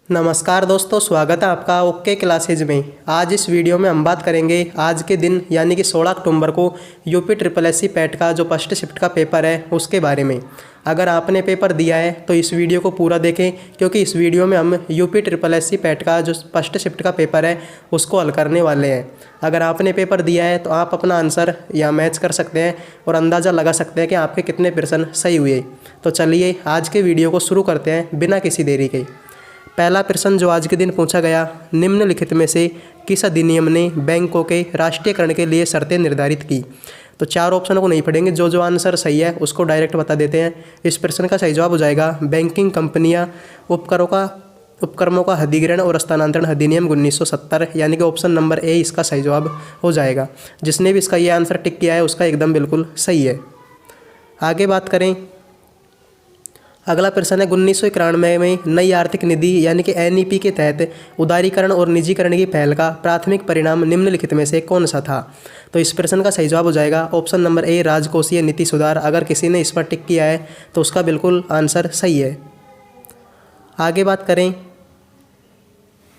नमस्कार दोस्तों, स्वागत है आपका ओके क्लासेज में। आज इस वीडियो में हम बात करेंगे आज के दिन यानी कि 16 अक्टूबर को UP triple S C PET का जो फर्स्ट शिफ्ट का पेपर है उसके बारे में। अगर आपने पेपर दिया है तो इस वीडियो को पूरा देखें, क्योंकि इस वीडियो में हम UP triple S C PET का जो फर्स्ट शिफ्ट का पेपर है उसको हल करने वाले हैं। अगर आपने पेपर दिया है तो आप अपना आंसर यहाँ मैच कर सकते हैं और अंदाज़ा लगा सकते हैं कि आपके कितने प्रश्न सही हुए। तो चलिए आज के वीडियो को शुरू करते हैं बिना किसी देरी के। पहला प्रश्न जो आज के दिन पूछा गया, निम्नलिखित में से किस अधिनियम ने बैंकों के राष्ट्रीयकरण के लिए शर्तें निर्धारित की। तो चार ऑप्शन को नहीं पढ़ेंगे, जो आंसर सही है उसको डायरेक्ट बता देते हैं। इस प्रश्न का सही जवाब हो जाएगा बैंकिंग कंपनियां उपक्रमों का अधिग्रहण और हस्तांतरण अधिनियम 1970, यानी कि ऑप्शन नंबर ए इसका सही जवाब हो जाएगा। जिसने भी इसका ये आंसर टिक किया है उसका एकदम बिल्कुल सही है। आगे बात करें, अगला प्रश्न है 1991 में नई आर्थिक निधि यानी कि एनईपी के तहत उदारीकरण और निजीकरण की पहल का प्राथमिक परिणाम निम्नलिखित में से कौन सा था। तो इस प्रश्न का सही जवाब हो जाएगा ऑप्शन नंबर ए राजकोषीय नीति सुधार। अगर किसी ने इस पर टिक किया है तो उसका बिल्कुल आंसर सही है। आगे बात करें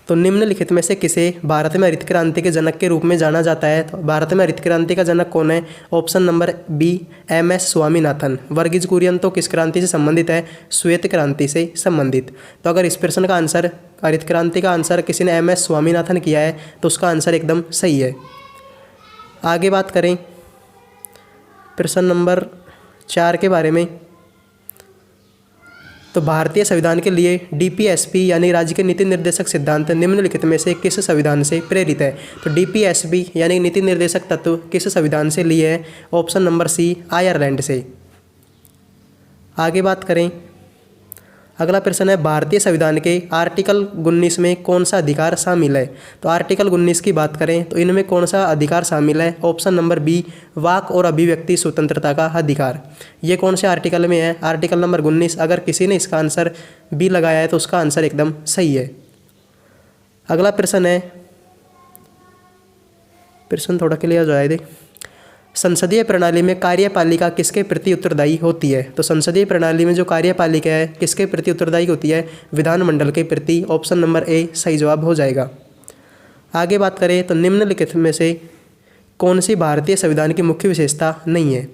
तो निम्नलिखित में से किसे भारत में हरित क्रांति के जनक के रूप में जाना जाता है। तो भारत में हरित क्रांति का जनक कौन है। Option number B MS. Swaminathan. Verghese Kurien तो किस क्रांति से संबंधित है, श्वेत क्रांति से संबंधित। तो अगर इस प्रश्न का आंसर हरित क्रांति का आंसर किसी ने एम.एस. स्वामीनाथन किया है तो उसका आंसर एकदम सही है। आगे बात करें प्रश्न नंबर 4 के बारे में। तो भारतीय संविधान के लिए डीपीएसपी यानी राज्य के नीति निर्देशक सिद्धांत निम्नलिखित में से किस संविधान से प्रेरित है। तो डीपीएसपी यानी नीति निर्देशक तत्व किस संविधान से लिए है। ऑप्शन नंबर सी आयरलैंड से। आगे बात करें, अगला प्रश्न है भारतीय संविधान के आर्टिकल 19 में कौन सा अधिकार शामिल है। तो आर्टिकल 19 की बात करें तो इनमें कौन सा अधिकार शामिल है। ऑप्शन नंबर बी वाक और अभिव्यक्ति स्वतंत्रता का अधिकार। ये कौन से आर्टिकल में है, आर्टिकल नंबर 19। अगर किसी ने इसका आंसर बी लगाया है तो उसका आंसर एकदम सही है। अगला प्रश्न है, प्रश्न थोड़ा क्लियर हो जाए दे, संसदीय प्रणाली में कार्यपालिका किसके प्रति उत्तरदायी होती है। तो संसदीय प्रणाली में जो कार्यपालिका है किसके प्रति उत्तरदायी होती है, विधानमंडल के प्रति। ऑप्शन नंबर ए सही जवाब हो जाएगा। आगे बात करें तो निम्नलिखित में से कौन सी भारतीय संविधान की मुख्य विशेषता नहीं है।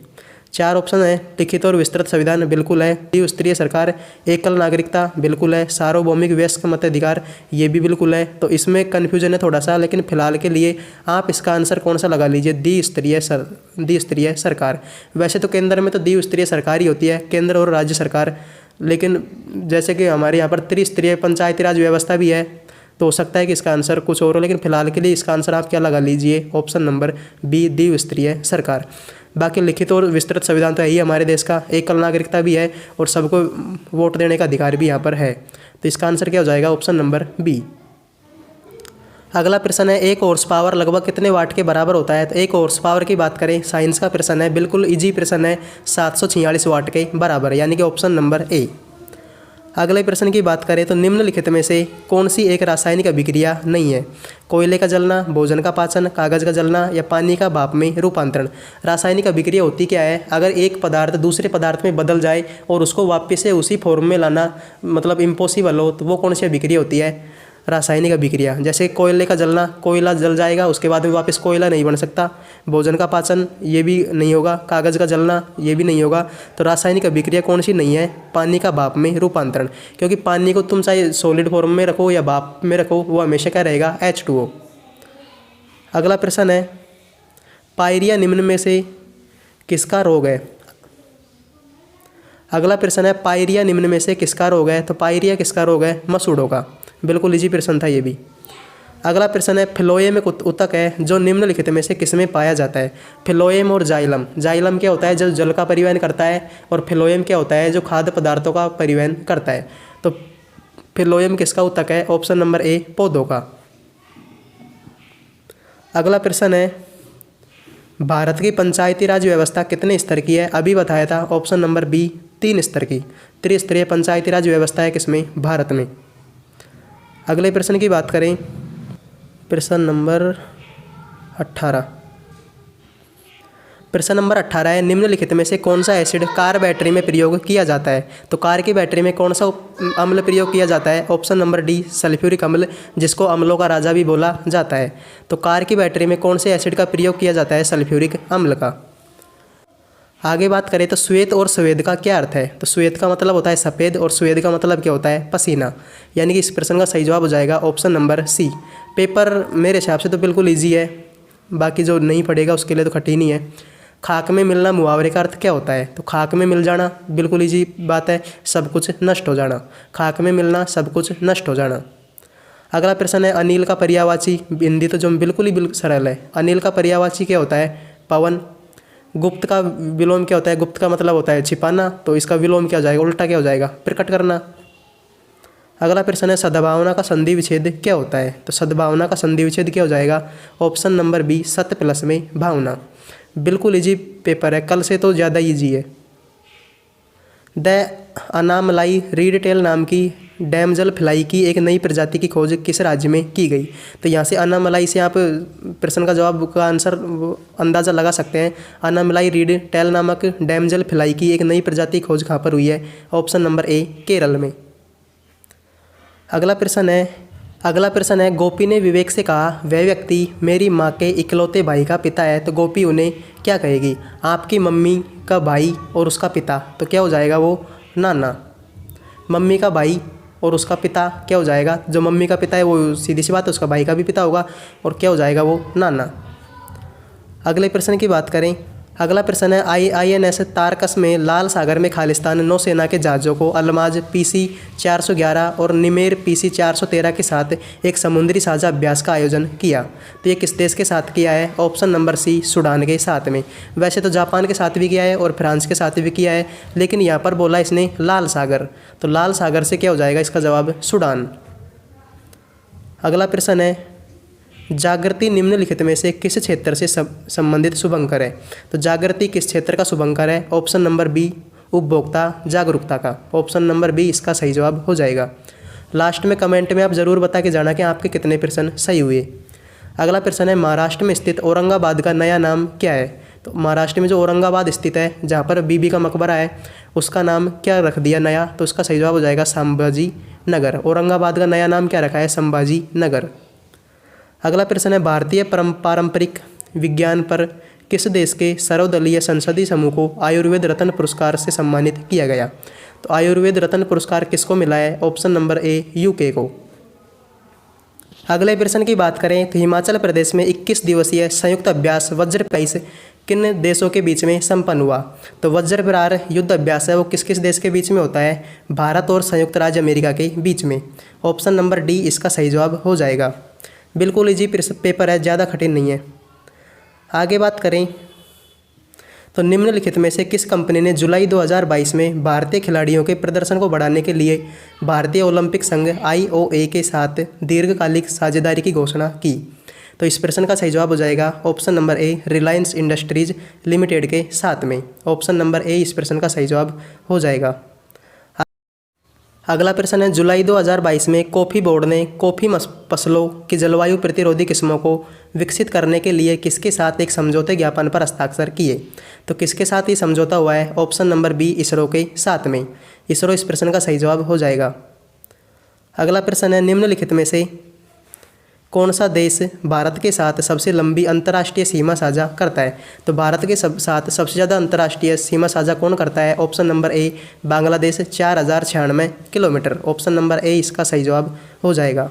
चार ऑप्शन है, लिखित और विस्तृत संविधान बिल्कुल है, द्विस्तरीय सरकार, एकल नागरिकता बिल्कुल है, सार्वभौमिक वयस्क मताधिकार ये भी बिल्कुल है। तो इसमें कन्फ्यूजन है थोड़ा सा, लेकिन फिलहाल के लिए आप इसका आंसर कौन सा लगा लीजिए, द्विस्तरीय सरकार। वैसे तो केंद्र में तो द्विस्तरीय सरकार ही होती है, केंद्र और राज्य सरकार, लेकिन जैसे कि हमारे यहाँ पर त्रिस्तरीय पंचायती राज व्यवस्था भी है, तो हो सकता है कि इसका आंसर कुछ और हो, लेकिन फिलहाल के लिए इसका आंसर आप क्या लगा लीजिए, ऑप्शन नंबर बी द्विस्तरीय सरकार। बाकी लिखित और विस्तृत संविधान तो है ही हमारे देश का, एकल नागरिकता भी है और सबको वोट देने का अधिकार भी यहाँ पर है। तो इसका आंसर क्या हो जाएगा, ऑप्शन नंबर बी। अगला प्रश्न है एक हॉर्स पावर लगभग कितने वाट के बराबर होता है। तो एक हॉर्स पावर की बात करें, साइंस का प्रश्न है, बिल्कुल इजी प्रश्न है, 746 वाट के बराबर, यानी कि ऑप्शन नंबर ए। अगले प्रश्न की बात करें तो निम्नलिखित में से कौन सी एक रासायनिक अभिक्रिया नहीं है। कोयले का जलना, भोजन का पाचन, कागज का जलना या पानी का भाप में रूपांतरण। रासायनिक अभिक्रिया होती क्या है, अगर एक पदार्थ दूसरे पदार्थ में बदल जाए और उसको वापस से उसी फॉर्म में लाना मतलब इम्पॉसिबल हो, तो वो कौन सी अभिक्रिया होती है, रासायनिक अभिक्रिया। जैसे कोयले का जलना, कोयला जल जाएगा उसके बाद में वापस कोयला नहीं बन सकता। भोजन का पाचन ये भी नहीं होगा, कागज़ का जलना ये भी नहीं होगा। तो रासायनिक अभिक्रिया कौन सी नहीं है, पानी का भाप में रूपांतरण। क्योंकि पानी को तुम चाहे सॉलिड फॉर्म में रखो या भाप में रखो, वो हमेशा क्या रहेगा, H2O। अगला प्रश्न है पायरिया निम्न में से किसका रोग है। अगला प्रश्न है पायरिया निम्न में से किसका रोग है। तो पायरिया किसका रोग है, मसूड़ों का। बिल्कुल इजी प्रश्न था ये भी। अगला प्रश्न है फिलोएम एक ऊतक है जो निम्नलिखित में से किसमें पाया जाता है। फिलोएम और जाइलम। जाइलम क्या होता है, जो जल का परिवहन करता है, और फिलोएम क्या होता है, जो खाद्य पदार्थों का परिवहन करता है। तो फिलोएम किसका ऊतक है, ऑप्शन नंबर ए पौधों का। अगला प्रश्न है भारत की पंचायती राज व्यवस्था कितने स्तर की है। अभी बताया था, ऑप्शन नंबर बी 3 स्तर की। त्रिस्तरीय पंचायती राज व्यवस्था है किसमें, भारत में। अगले प्रश्न की बात करें, प्रश्न नंबर 18। प्रश्न नंबर 18 है, निम्नलिखित में से कौन सा एसिड कार बैटरी में प्रयोग किया जाता है? तो कार की बैटरी में कौन सा अम्ल प्रयोग किया जाता है? ऑप्शन नंबर डी सल्फ्यूरिक अम्ल, जिसको अम्लों का राजा भी बोला जाता है। तो कार की बैटरी में कौन से एसिड का प्रयोग किया जाता है? सल्फ्यूरिक अम्ल का। आगे बात करें तो श्वेत और स्वेद का क्या अर्थ है? तो श्वेत का मतलब होता है सफ़ेद और स्वेद का मतलब क्या होता है? पसीना। यानी कि इस प्रश्न का सही जवाब हो जाएगा ऑप्शन नंबर सी। पेपर मेरे हिसाब से तो बिल्कुल ईजी है, बाकी जो नहीं पढ़ेगा उसके लिए तो कठिन ही है। खाक में मिलना मुहावरे का अर्थ क्या होता है? तो खाक में मिल जाना बिल्कुल ईजी बात है, सब कुछ नष्ट हो जाना। खाक में मिलना सब कुछ नष्ट हो जाना। अगला प्रश्न है, अनिल का पर्यायवाची। हिंदी तो जो बिल्कुल ही सरल है। अनिल का पर्यायवाची क्या होता है? पवन। गुप्त का विलोम क्या होता है? गुप्त का मतलब होता है छिपाना, तो इसका विलोम क्या हो जाएगा? उल्टा क्या हो जाएगा? प्रकट करना। अगला प्रश्न है, सद्भावना का संधि विच्छेद क्या होता है? तो सद्भावना का संधि विच्छेद क्या हो जाएगा? ऑप्शन नंबर बी सत्य प्लस में भावना। बिल्कुल इजी पेपर है, कल से तो ज़्यादा इजी है। द अनामलाई रीड टेल नाम की डैमजल फ्लाई की एक नई प्रजाति की खोज किस राज्य में की गई? तो यहाँ से अनामलाई से आप प्रश्न का जवाब का आंसर अंदाज़ा लगा सकते हैं। अनामलाई रीड टेल नामक डैमजल फ्लाई की एक नई प्रजाति की खोज कहाँ पर हुई है? ऑप्शन नंबर ए केरल में। अगला प्रश्न है, गोपी ने विवेक से कहा, वह व्यक्ति मेरी माँ के इकलौते भाई का पिता है। तो गोपी उन्हें क्या कहेगी? आपकी मम्मी का भाई और उसका पिता, तो क्या हो जाएगा वो? नाना। मम्मी का भाई और उसका पिता क्या हो जाएगा? जो मम्मी का पिता है वो सीधी सी बात है, उसका भाई का भी पिता होगा, और क्या हो जाएगा वो? नाना। अगले प्रश्न की बात करें। अगला प्रश्न है, INS तारकस में लाल सागर में खालिस्तान नौसेना के जहाज़ों को अल्माज PC 411 और निमेर PC 413 के साथ एक समुद्री साझा अभ्यास का आयोजन किया। तो ये किस देश के साथ किया है? ऑप्शन नंबर सी सूडान के साथ में। वैसे तो जापान के साथ भी किया है और फ्रांस के साथ भी किया है, लेकिन यहाँ पर बोला इसने लाल सागर, तो लाल सागर से क्या हो जाएगा इसका जवाब? सूडान। अगला प्रश्न है, जागृति निम्नलिखित में से किस क्षेत्र से संबंधित शुभंकर है? तो जागृति किस क्षेत्र का शुभंकर है? ऑप्शन नंबर बी उपभोक्ता जागरूकता का। ऑप्शन नंबर बी इसका सही जवाब हो जाएगा। लास्ट में कमेंट में आप ज़रूर बता के जाना कि आपके कितने प्रश्न सही हुए। अगला प्रश्न है, महाराष्ट्र में स्थित औरंगाबाद का नया नाम क्या है? तो महाराष्ट्र में जो औरंगाबाद स्थित है, जहाँ पर बीबी का मकबरा है, उसका नाम क्या रख दिया नया? तो उसका सही जवाब हो जाएगा संभाजी नगर। औरंगाबाद का नया नाम क्या रखा है? संभाजी नगर। अगला प्रश्न है, भारतीय पारंपरिक विज्ञान पर किस देश के सर्वदलीय संसदीय समूह को आयुर्वेद रत्न पुरस्कार से सम्मानित किया गया? तो आयुर्वेद रत्न पुरस्कार किसको मिला है? ऑप्शन नंबर ए UK को। अगले प्रश्न की बात करें तो हिमाचल प्रदेश में 21 दिवसीय संयुक्त अभ्यास वज्र प्राइस किन देशों के बीच में संपन्न हुआ? तो वज्र प्रहार युद्ध अभ्यास है वो किस किस देश के बीच में होता है? भारत और संयुक्त राज्य अमेरिका के बीच में। ऑप्शन नंबर डी इसका सही जवाब हो जाएगा। बिल्कुल इजी पेपर है, ज़्यादा कठिन नहीं है। आगे बात करें तो निम्नलिखित में से किस कंपनी ने जुलाई 2022 में भारतीय खिलाड़ियों के प्रदर्शन को बढ़ाने के लिए भारतीय ओलंपिक संघ IOA के साथ दीर्घकालिक साझेदारी की घोषणा की? तो इस प्रश्न का सही जवाब हो जाएगा option number A Reliance industries limited के साथ में। ऑप्शन नंबर ए इस प्रश्न का सही जवाब हो जाएगा। अगला प्रश्न है, जुलाई 2022 में कॉफ़ी बोर्ड ने कॉफ़ी फसलों की जलवायु प्रतिरोधी किस्मों को विकसित करने के लिए किसके साथ एक समझौते ज्ञापन पर हस्ताक्षर किए? तो किसके साथ ये समझौता हुआ है? ऑप्शन नंबर बी इसरो के साथ में। इसरो इस प्रश्न का सही जवाब हो जाएगा। अगला प्रश्न है, निम्नलिखित में से कौन सा देश भारत के साथ सबसे लंबी अंतर्राष्ट्रीय सीमा साझा करता है? तो भारत के साथ सबसे ज़्यादा अंतर्राष्ट्रीय सीमा साझा कौन करता है? Option number A Bangladesh 4096 kilometre. Option number A इसका सही जवाब हो जाएगा।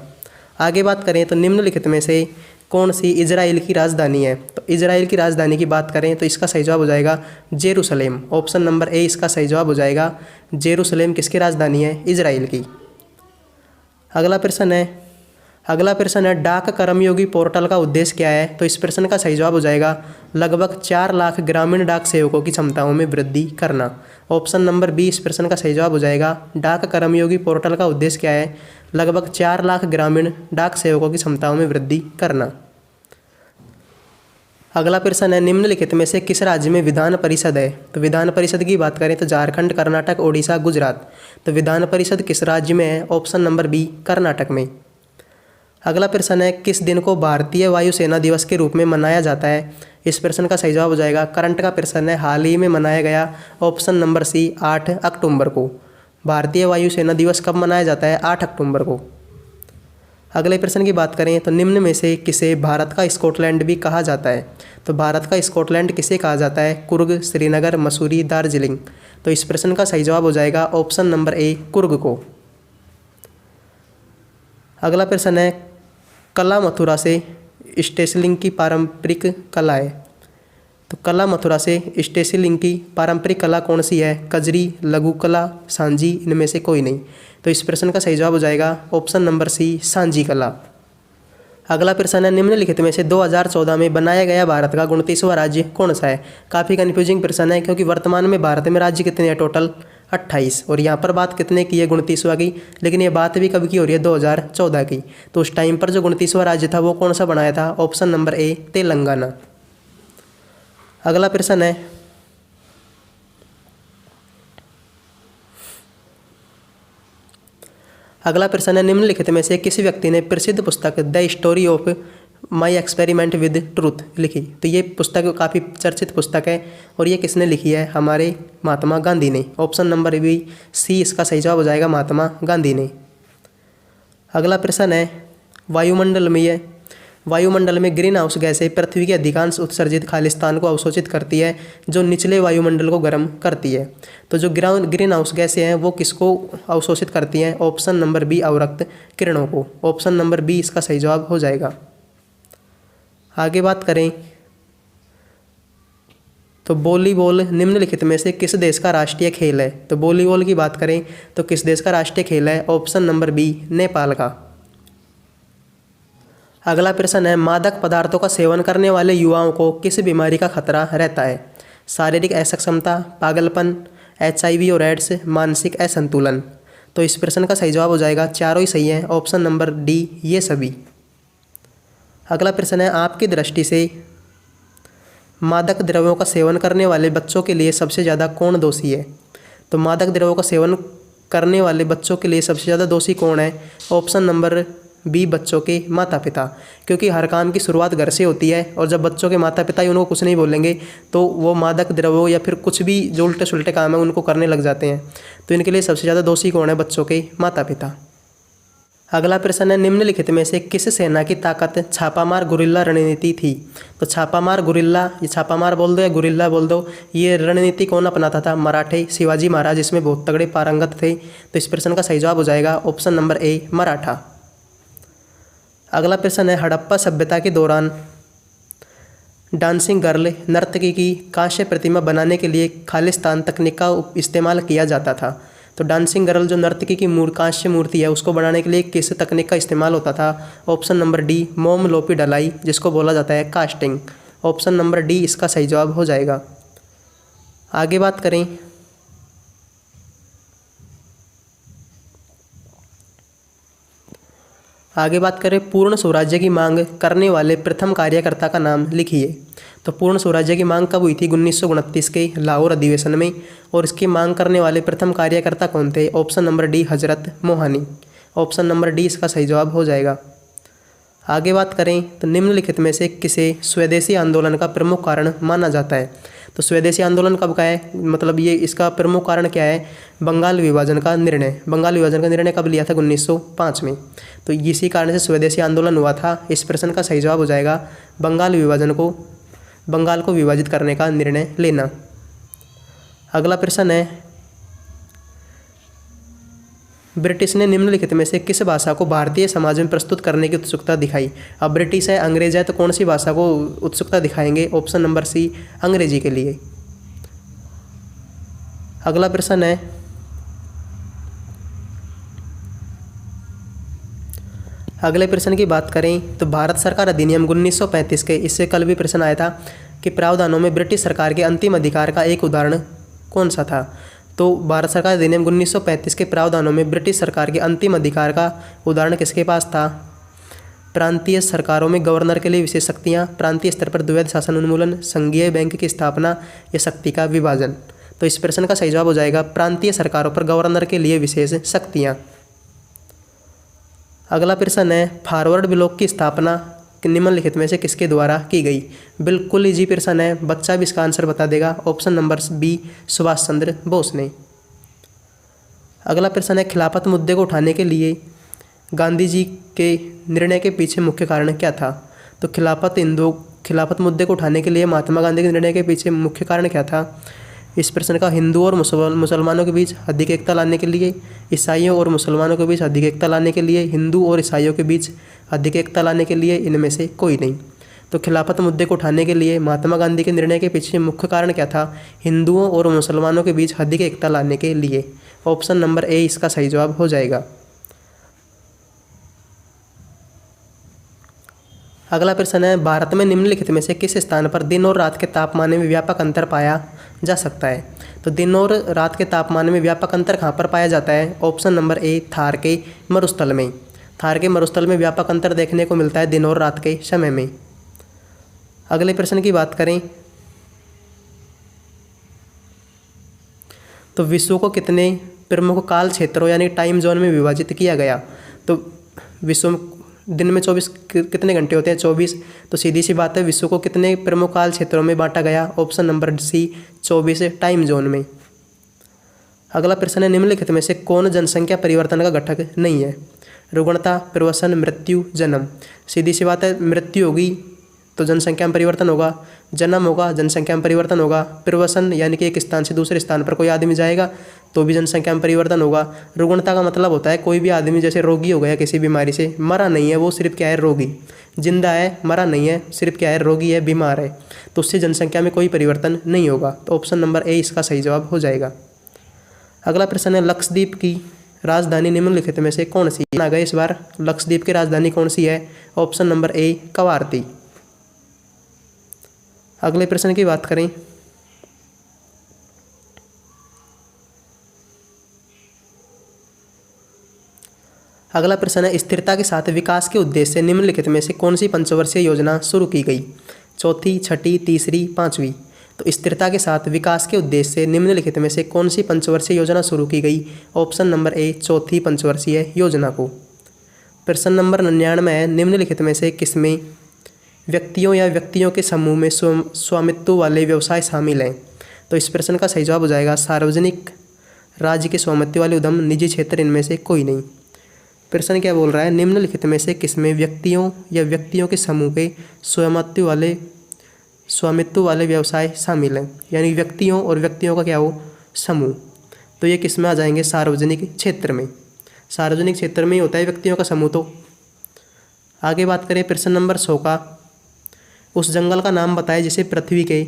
आगे बात करें तो निम्नलिखित में से कौन सी इजराइल की राजधानी है? तो इजराइल की राजधानी की बात करें तो इसका सही जवाब हो जाएगा जेरूसलेम। ऑप्शन नंबर ए इसका सही जवाब हो जाएगा। जेरूसलेम किसकी राजधानी है? इजराइल की। अगला प्रश्न है, डाक कर्मयोगी पोर्टल का उद्देश्य क्या है? तो इस प्रश्न का सही जवाब हो जाएगा लगभग 4 लाख ग्रामीण डाक सेवकों की क्षमताओं में वृद्धि करना। ऑप्शन नंबर बी इस प्रश्न का सही जवाब हो जाएगा। डाक कर्मयोगी पोर्टल का उद्देश्य क्या है? लगभग 4 लाख ग्रामीण डाक सेवकों की क्षमताओं में वृद्धि करना। अगला प्रश्न है, निम्नलिखित में से किस राज्य में विधान परिषद है? तो विधान परिषद की बात करें तो झारखंड, कर्नाटक, ओडिशा, गुजरात। तो विधान परिषद किस राज्य में है? ऑप्शन नंबर बी कर्नाटक में। अगला प्रश्न है, किस दिन को भारतीय वायुसेना दिवस के रूप में मनाया जाता है? इस प्रश्न का सही जवाब हो जाएगा करंट का प्रश्न है, हाल ही में मनाया गया। ऑप्शन नंबर सी 8 अक्टूबर को। भारतीय वायुसेना दिवस कब मनाया जाता है? 8 अक्टूबर को। अगले प्रश्न की बात करें तो निम्न में से किसे भारत का स्कॉटलैंड भी कहा जाता है? तो भारत का स्कॉटलैंड किसे कहा जाता है? कुर्ग, श्रीनगर, मसूरी, दार्जिलिंग। तो इस प्रश्न का सही जवाब हो जाएगा ऑप्शन नंबर ए कुर्ग को। अगला प्रश्न है कला मथुरा से स्टेसिलिंग की पारंपरिक कला है। तो कला मथुरा से स्टेसिलिंग की पारंपरिक कला कौन सी है? कजरी, लघु कला, सांझी, इनमें से कोई नहीं। तो इस प्रश्न का सही जवाब हो जाएगा ऑप्शन नंबर सी सांझी कला। अगला प्रश्न है निम्नलिखित में से 2014 में बनाया गया भारत का 29वां राज्य कौन सा है? काफ़ी कन्फ्यूजिंग प्रश्न है क्योंकि वर्तमान में भारत में राज्य कितने हैं? टोटल 28। और यहाँ पर बात कितने की है? 29वां की। लेकिन ये बात भी कब की हो रही है? 2014 की। तो उस टाइम पर जो 29वां राज्य था वो कौन सा बनाया था? Option number A Telangana. अगला प्रश्न है निम्नलिखित में से किसी व्यक्ति ने प्रसिद्ध पुस्तक the story of my experiment with truth लिखी? तो ये पुस्तक काफ़ी चर्चित पुस्तक है और ये किसने लिखी है? हमारे महात्मा गांधी ने। ऑप्शन नंबर बी सी इसका सही जवाब हो जाएगा महात्मा गांधी ने। अगला प्रश्न है वायुमंडल में ग्रीन हाउस गैसें पृथ्वी के अधिकांश उत्सर्जित खालिस्तान को अवशोषित करती है जो निचले वायुमंडल को गर्म करती है। तो जो ग्रीन हाउस गैसें हैं वो किसको अवशोषित करती हैं? ऑप्शन नंबर बी अवरक्त किरणों को। ऑप्शन नंबर बी इसका सही जवाब हो जाएगा। आगे बात करें तो वॉलीबॉल निम्नलिखित में से किस देश का राष्ट्रीय खेल है? तो वॉलीबॉल की बात करें तो किस देश का राष्ट्रीय खेल है? ऑप्शन नंबर बी नेपाल का। अगला प्रश्न है मादक पदार्थों का सेवन करने वाले युवाओं को किस बीमारी का खतरा रहता है? शारीरिक असक्षमता, पागलपन, HIV और एड्स, मानसिक असंतुलन। तो इस प्रश्न का सही जवाब हो जाएगा चारों ही सही है। ऑप्शन नंबर डी ये सभी। अगला प्रश्न है आपकी दृष्टि से मादक द्रव्यों का सेवन करने वाले बच्चों के लिए सबसे ज़्यादा कौन दोषी है? तो मादक द्रव्यों का सेवन करने वाले बच्चों के लिए सबसे ज़्यादा दोषी कौन है? ऑप्शन नंबर बी बच्चों के माता पिता। क्योंकि हर काम की शुरुआत घर से होती है और जब बच्चों के माता पिता ही उनको कुछ नहीं बोलेंगे तो वो मादक द्रव्यों या फिर कुछ भी जो उल्टे सुलटे काम है उनको करने लग जाते हैं। तो इनके लिए सबसे ज़्यादा दोषी कौन है? बच्चों के माता पिता। अगला प्रश्न है निम्नलिखित में से किस सेना की ताकत छापामार गुरिल्ला रणनीति थी? तो छापामार गुरिल्ला, ये छापामार बोल दो या गुरिल्ला बोल दो, ये रणनीति कौन अपनाता था? मराठे, शिवाजी महाराज इसमें बहुत तगड़े पारंगत थे। तो इस प्रश्न का सही जवाब हो जाएगा ऑप्शन नंबर ए मराठा। अगला प्रश्न है हड़प्पा सभ्यता के दौरान डांसिंग गर्ल नर्तकी की कांस्य प्रतिमा बनाने के लिए खालिस्तान तकनीक का इस्तेमाल किया जाता था। तो डांसिंग गर्ल जो नर्तकी की कांस्य मूर्ति है उसको बनाने के लिए किस तकनीक का इस्तेमाल होता था? ऑप्शन नंबर डी मोम लोपी डलाई, जिसको बोला जाता है कास्टिंग। ऑप्शन नंबर डी इसका सही जवाब हो जाएगा। आगे बात करें पूर्ण स्वराज्य की मांग करने वाले प्रथम कार्यकर्ता का नाम लिखिए। तो पूर्ण स्वराज्य की मांग कब हुई थी? 1929 के लाहौर अधिवेशन में। और इसकी मांग करने वाले प्रथम कार्यकर्ता कौन थे? ऑप्शन नंबर डी हजरत मोहानी। ऑप्शन नंबर डी इसका सही जवाब हो जाएगा। आगे बात करें तो निम्नलिखित में से किसे स्वदेशी आंदोलन का प्रमुख कारण माना जाता है? तो स्वदेशी आंदोलन कब का है? मतलब ये इसका प्रमुख कारण क्या है? बंगाल विभाजन का निर्णय। बंगाल विभाजन का निर्णय कब लिया था? 1905 में। तो इसी कारण से स्वदेशी आंदोलन हुआ था। इस प्रश्न का सही जवाब हो जाएगा बंगाल को विभाजित करने का निर्णय लेना। अगला प्रश्न है ब्रिटिश ने निम्नलिखित में से किस भाषा को भारतीय समाज में प्रस्तुत करने की उत्सुकता दिखाई? अब ब्रिटिश है, अंग्रेज है, तो कौन सी भाषा को उत्सुकता दिखाएंगे? ऑप्शन नंबर सी अंग्रेजी के लिए। अगला प्रश्न है अगले प्रश्न की बात करें तो भारत सरकार अधिनियम 1935 के, इससे कल भी प्रश्न आया था कि प्रावधानों में ब्रिटिश सरकार के अंतिम अधिकार का एक उदाहरण कौन सा था? तो भारत सरकार अधिनियम 1935 के प्रावधानों में ब्रिटिश सरकार के अंतिम अधिकार का उदाहरण किसके पास था? प्रांतीय सरकारों में गवर्नर के लिए विशेष शक्तियाँ, प्रांतीय स्तर पर द्वैध शासन उन्मूलन, संघीय बैंक की स्थापना या शक्ति का विभाजन। तो इस प्रश्न का सही जवाब हो जाएगा प्रांतीय सरकारों पर गवर्नर के लिए विशेष शक्तियाँ। अगला प्रश्न है फॉरवर्ड ब्लॉक की स्थापना निम्नलिखित में से किसके द्वारा की गई। बिल्कुल इजी प्रश्न है, बच्चा भी इसका आंसर बता देगा। Option number B Subhash Chandra Bose ने। अगला प्रश्न है खिलाफत मुद्दे को उठाने के लिए गांधी जी के निर्णय के पीछे मुख्य कारण क्या था। तो खिलाफत मुद्दे को उठाने के लिए महात्मा गांधी के निर्णय के पीछे मुख्य कारण क्या था। इस प्रश्न का हिंदू और मुसलमानों के बीच अधिक एकता लाने के लिए, ईसाइयों और मुसलमानों के बीच अधिक एकता लाने के लिए, हिंदू और ईसाइयों के बीच अधिक एकता लाने के लिए, इनमें से कोई नहीं। तो खिलाफत मुद्दे को उठाने के लिए महात्मा गांधी के निर्णय के पीछे मुख्य कारण क्या था। हिंदुओं और मुसलमानों के बीच अधिक एकता लाने के लिए। ऑप्शन नंबर ए इसका सही जवाब हो जाएगा। अगला प्रश्न है भारत में निम्नलिखित में से किस स्थान पर दिन और रात के तापमान में व्यापक अंतर पाया जा सकता है। तो दिन और रात के तापमान में व्यापक अंतर कहाँ पर पाया जाता है। ऑप्शन नंबर ए थार के मरुस्थल में। थार के मरुस्थल में व्यापक अंतर देखने को मिलता है दिन और रात के समय में। अगले प्रश्न की बात करें तो विश्व को कितने प्रमुख काल क्षेत्रों यानी टाइम जोन में विभाजित किया गया। तो विश्व दिन में 24 कितने घंटे होते हैं, 24। तो सीधी सी बात है, विश्व को कितने प्रमुख काल क्षेत्रों में बांटा गया। Option number C 24 time zone में। अगला प्रश्न है निम्नलिखित में से कौन जनसंख्या परिवर्तन का घटक नहीं है। रुग्णता, प्रवसन, मृत्यु, जन्म। सीधी सी बात है, मृत्यु होगी तो जनसंख्या में परिवर्तन होगा, जन्म होगा जनसंख्या में परिवर्तन होगा, प्रवसन यानी कि एक स्थान से दूसरे स्थान पर कोई आदमी जाएगा तो भी जनसंख्या में परिवर्तन होगा। रुग्णता का मतलब होता है कोई भी आदमी जैसे रोगी हो गया किसी बीमारी से, मरा नहीं है, वो सिर्फ क्या है रोगी, जिंदा है मरा नहीं है, सिर्फ क्या है रोगी है, बीमार है, तो उससे जनसंख्या में कोई परिवर्तन नहीं होगा। तो ऑप्शन नंबर ए इसका सही जवाब हो जाएगा। अगला प्रश्न है लक्षद्वीप की राजधानी निम्नलिखित में से कौन सी आ गई इस बार। लक्षद्वीप की राजधानी कौन सी है। Option number A Kavaratti. अगले प्रश्न की बात करें अगला प्रश्न है स्थिरता के साथ विकास के उद्देश्य से निम्नलिखित में से कौन सी पंचवर्षीय योजना शुरू की गई। चौथी, छठी, तीसरी, पांचवी। तो स्थिरता के साथ विकास के उद्देश्य से निम्नलिखित में से कौन सी पंचवर्षीय योजना शुरू की गई। ऑप्शन नंबर ए चौथी पंचवर्षीय योजना को। प्रश्न नंबर 99 है निम्नलिखित में से किसमें व्यक्तियों या व्यक्तियों के समूह में स्वामित्व वाले व्यवसाय शामिल हैं। तो इस प्रश्न का सही जवाब हो जाएगा सार्वजनिक, राज्य के स्वामित्व वाले उद्यम, निजी क्षेत्र, इनमें से कोई नहीं। प्रश्न क्या बोल रहा है निम्नलिखित में से किसमें व्यक्तियों या व्यक्तियों के समूह के स्वामित्व वाले व्यवसाय शामिल हैं, यानी व्यक्तियों और व्यक्तियों का क्या हो समूह। तो ये किसमें आ जाएंगे सार्वजनिक क्षेत्र में। सार्वजनिक क्षेत्र में ही होता है व्यक्तियों का समूह। तो आगे बात करें प्रश्न नंबर 100 का, उस जंगल का नाम बताएं जिसे पृथ्वी के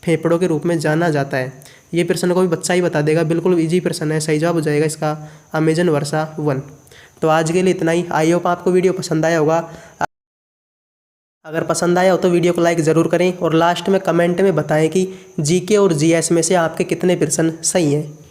फेफड़ों के रूप में जाना जाता है। ये प्रश्न को भी बच्चा ही बता देगा, बिल्कुल इजी प्रश्न है। सही जवाब हो जाएगा इसका अमेजन वर्षा वन। तो आज के लिए इतना ही। आई होप आपको वीडियो पसंद आया होगा। अगर पसंद आया हो तो वीडियो को लाइक ज़रूर करें और लास्ट में कमेंट में बताएं कि जीके और जीएस में से आपके कितने प्रश्न सही हैं।